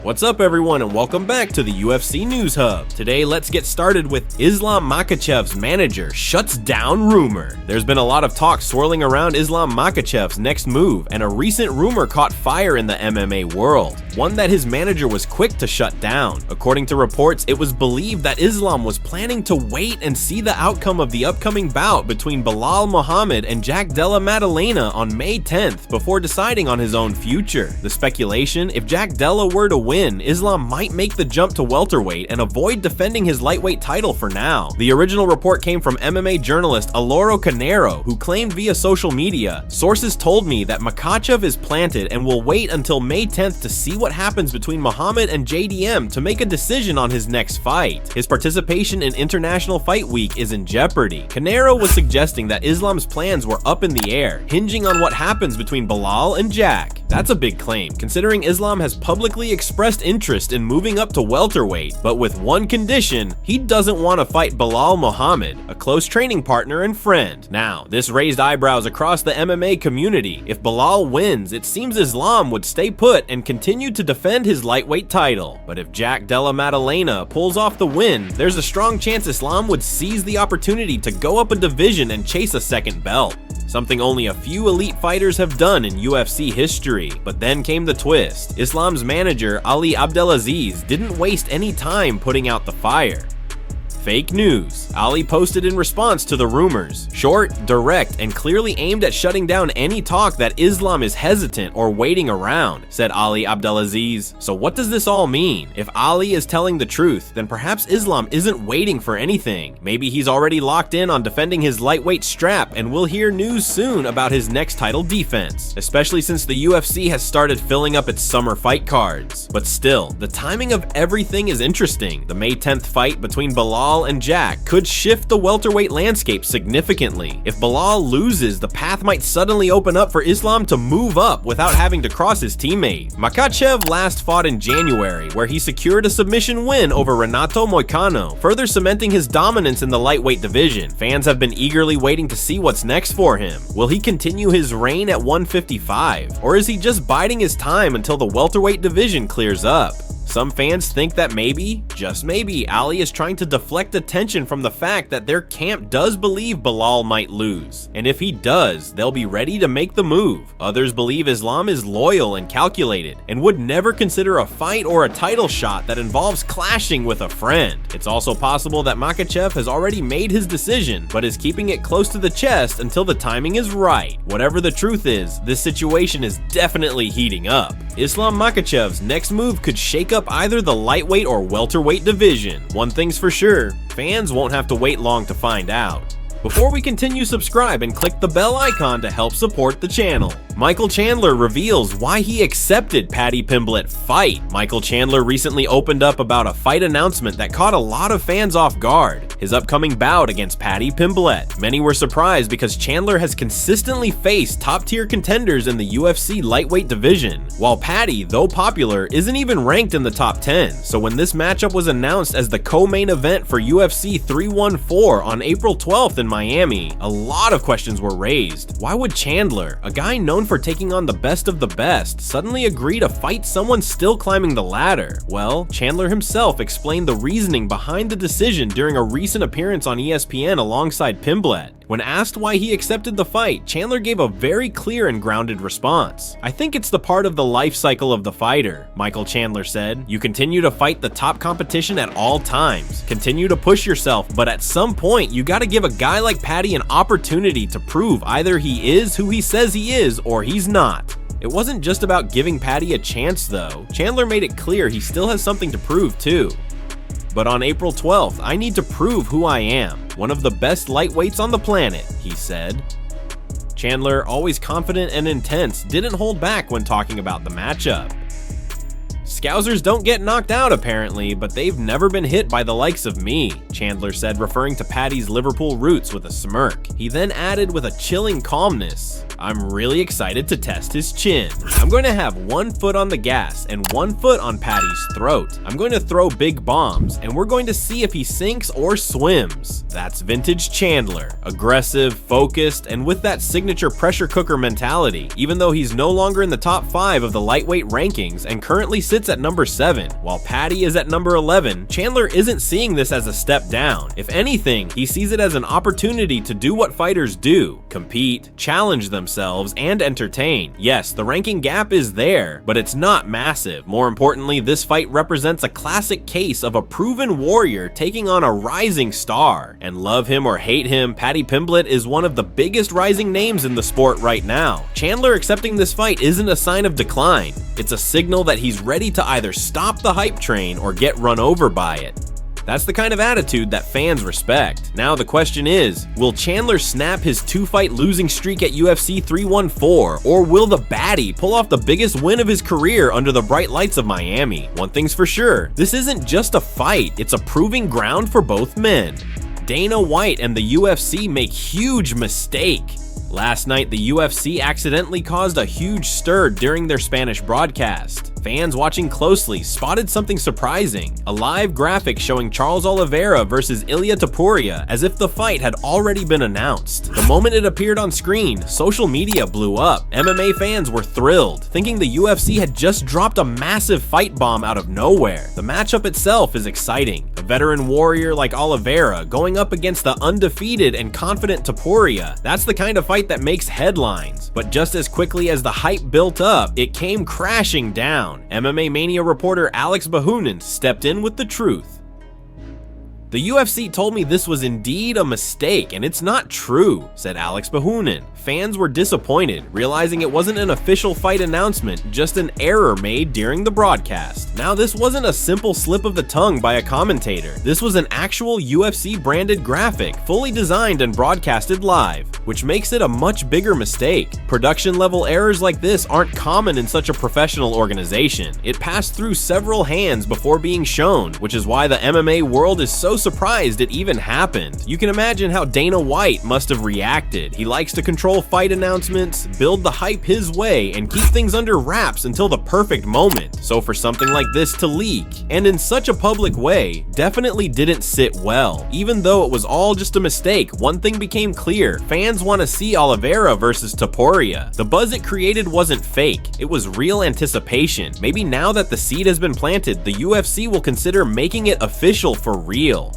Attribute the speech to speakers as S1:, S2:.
S1: What's up everyone and welcome back to the UFC News Hub. Today let's get started with Islam Makhachev's manager shuts down rumor. There's been a lot of talk swirling around Islam Makhachev's next move, and a recent rumor caught fire in the MMA world, one that his manager was quick to shut down. According to reports, it was believed that Islam was planning to wait and see the outcome of the upcoming bout between Belal Muhammad and Jack Della Maddalena on May 10th before deciding on his own future. The speculation, if Jack Della were to win, Islam might make the jump to welterweight and avoid defending his lightweight title for now. The original report came from MMA journalist Aloro Canero, who claimed via social media, "Sources told me that Makhachev is planted and will wait until May 10th to see what happens between Muhammad and JDM to make a decision on his next fight. His participation in International Fight Week is in jeopardy." Canero was suggesting that Islam's plans were up in the air, hinging on what happens between Belal and Jack. That's a big claim, considering Islam has publicly expressed interest in moving up to welterweight, but with one condition: he doesn't want to fight Belal Muhammad, a close training partner and friend. Now, this raised eyebrows across the MMA community. If Belal wins, it seems Islam would stay put and continue to defend his lightweight title. But if Jack Della Maddalena pulls off the win, there's a strong chance Islam would seize the opportunity to go up a division and chase a second belt. Something only a few elite fighters have done in UFC history. But then came the twist. Islam's manager, Ali Abdelaziz, didn't waste any time putting out the fire. Fake news. Ali posted in response to the rumors. Short, direct, and clearly aimed at shutting down any talk that Islam is hesitant or waiting around, said Ali Abdelaziz. So what does this all mean? If Ali is telling the truth, then perhaps Islam isn't waiting for anything. Maybe he's already locked in on defending his lightweight strap, and we'll hear news soon about his next title defense, especially since the UFC has started filling up its summer fight cards. But still, the timing of everything is interesting. The May 10th fight between Belal and Jack could shift the welterweight landscape significantly. If Belal loses, the path might suddenly open up for Islam to move up without having to cross his teammate. Makhachev last fought in January, where he secured a submission win over Renato Moicano, further cementing his dominance in the lightweight division. Fans have been eagerly waiting to see what's next for him. Will he continue his reign at 155, or is he just biding his time until the welterweight division clears up? Some fans think that maybe, just maybe, Ali is trying to deflect attention from the fact that their camp does believe Belal might lose. And if he does, they'll be ready to make the move. Others believe Islam is loyal and calculated, and would never consider a fight or a title shot that involves clashing with a friend. It's also possible that Makhachev has already made his decision, but is keeping it close to the chest until the timing is right. Whatever the truth is, this situation is definitely heating up. Islam Makhachev's next move could shake up either the lightweight or welterweight division. One thing's for sure, fans won't have to wait long to find out. Before we continue, subscribe and click the bell icon to help support the channel. Michael Chandler reveals why he accepted Paddy Pimblett fight. Michael Chandler recently opened up about a fight announcement that caught a lot of fans off guard: his upcoming bout against Paddy Pimblett. Many were surprised because Chandler has consistently faced top-tier contenders in the UFC lightweight division, while Paddy, though popular, isn't even ranked in the top 10. So when this matchup was announced as the co-main event for UFC 314 on April 12th in Miami, a lot of questions were raised. Why would Chandler, a guy known for taking on the best of the best, suddenly agree to fight someone still climbing the ladder? Well, Chandler himself explained the reasoning behind the decision during a recent appearance on ESPN alongside Pimblett. When asked why he accepted the fight, Chandler gave a very clear and grounded response. "I think it's the part of the life cycle of the fighter," Michael Chandler said. "You continue to fight the top competition at all times. Continue to push yourself, but at some point, you gotta give a guy like Paddy an opportunity to prove either he is who he says he is or he's not." It wasn't just about giving Paddy a chance though. Chandler made it clear he still has something to prove too. "But on April 12th, I need to prove who I am. One of the best lightweights on the planet," he said. Chandler, always confident and intense, didn't hold back when talking about the matchup. "Scousers don't get knocked out apparently, but they've never been hit by the likes of me," Chandler said, referring to Paddy's Liverpool roots with a smirk. He then added with a chilling calmness, "I'm really excited to test his chin. I'm going to have one foot on the gas and one foot on Paddy's throat. I'm going to throw big bombs, and we're going to see if he sinks or swims." That's vintage Chandler. Aggressive, focused, and with that signature pressure cooker mentality, even though he's no longer in the top 5 of the lightweight rankings and currently sits at number 7, while Paddy is at number 11, Chandler isn't seeing this as a step down. If anything, he sees it as an opportunity to do what fighters do: compete, challenge themselves, and entertain. Yes, the ranking gap is there, but it's not massive. More importantly, this fight represents a classic case of a proven warrior taking on a rising star. And love him or hate him, Paddy Pimblett is one of the biggest rising names in the sport right now. Chandler accepting this fight isn't a sign of decline. It's a signal that he's ready to either stop the hype train or get run over by it. That's the kind of attitude that fans respect. Now the question is, will Chandler snap his 2-fight losing streak at UFC 314, or will the baddie pull off the biggest win of his career under the bright lights of Miami? One thing's for sure, this isn't just a fight, it's a proving ground for both men. Dana White and the UFC make huge mistake. Last night, the UFC accidentally caused a huge stir during their Spanish broadcast. Fans watching closely spotted something surprising: a live graphic showing Charles Oliveira versus Ilia Topuria as if the fight had already been announced. The moment it appeared on screen, social media blew up. MMA fans were thrilled, thinking the UFC had just dropped a massive fight bomb out of nowhere. The matchup itself is exciting. A veteran warrior like Oliveira going up against the undefeated and confident Topuria. That's the kind of fight that makes headlines. But just as quickly as the hype built up, it came crashing down. MMA Mania reporter Alex Bahunin stepped in with the truth. "The UFC told me this was indeed a mistake, and it's not true," said Alex Bahunin. Fans were disappointed, realizing it wasn't an official fight announcement, just an error made during the broadcast. Now, this wasn't a simple slip of the tongue by a commentator. This was an actual UFC-branded graphic, fully designed and broadcasted live, which makes it a much bigger mistake. Production-level errors like this aren't common in such a professional organization. It passed through several hands before being shown, which is why the MMA world is so surprised it even happened. You can imagine how Dana White must have reacted. He likes to control fight announcements, build the hype his way, and keep things under wraps until the perfect moment. So for something like this to leak, and in such a public way, definitely didn't sit well. Even though it was all just a mistake, one thing became clear: fans want to see Oliveira versus Topuria. The buzz it created wasn't fake, it was real anticipation. Maybe now that the seed has been planted, the UFC will consider making it official for real.